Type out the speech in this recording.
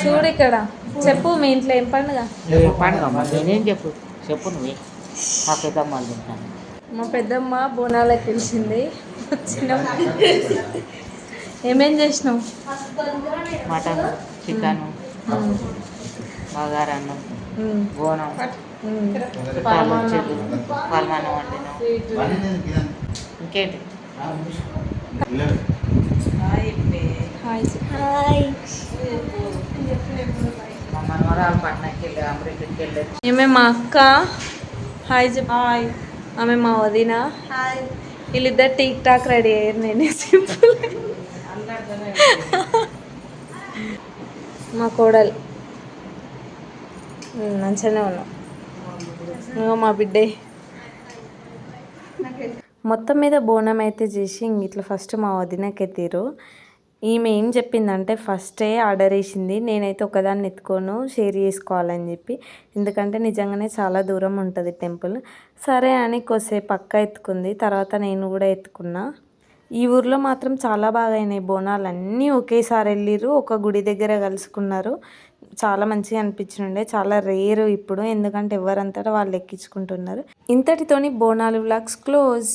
చూడు ఇక్కడ చెప్పు మీ ఇంట్లో ఏం పండుగ? పండుగ నేనేం చెప్పు చెప్పు నువ్వే. మా పెద్దమ్మ వాళ్ళు తింటాను. మా పెద్దమ్మ బోనాలకు పిలిచింది. వచ్చిన ఏమేం చేసినావు? మటన్, చికెన్, బగారన్నం, బోనం, చుట్టాలు వచ్చేది, పరమాన్నం వండినాం. ఇంకేంటి? మా మనవరాలు పట్నంకి వెళ్ళి అమెరికాకి వెళ్ళి ఏమే మా అక్క హాయ్ చెప్పు. హాయ్. ఆమె మా వదిన. హాయ్. వీళ్ళిద్దరు టీక్ టాక్ రెడీ అయ్యారు. నేనే సింపుల్. మా కోడలు మంచిగానే ఉన్నాం. మా బిడ్డే మొత్తం మీద బోనం అయితే చేసి ఇట్లా ఫస్ట్ మా వదినకి ఎత్తిరు. ఈమె ఏం చెప్పిందంటే ఫస్టే ఆర్డర్ వేసింది, నేనైతే ఒకదాన్ని ఎత్తుకోను షేర్ చేసుకోవాలని చెప్పి, ఎందుకంటే నిజంగానే చాలా దూరం ఉంటుంది టెంపుల్. సరే అని కొద్దిసేపు పక్క ఎత్తుకుంది, తర్వాత నేను కూడా ఎత్తుకున్నా. ఈ ఊర్లో మాత్రం చాలా బాగా అయినాయి బోనాలు, అన్నీ ఒకేసారి వెళ్ళిరు, ఒక గుడి దగ్గర కలుసుకున్నారు. చాలా మంచిగా అనిపించిండే, చాలా రేరు ఇప్పుడు, ఎందుకంటే ఎవరంతటా వాళ్ళు ఎక్కించుకుంటున్నారు. ఇంతటితోని బోనాలు వ్లాగ్స్ క్లోజ్.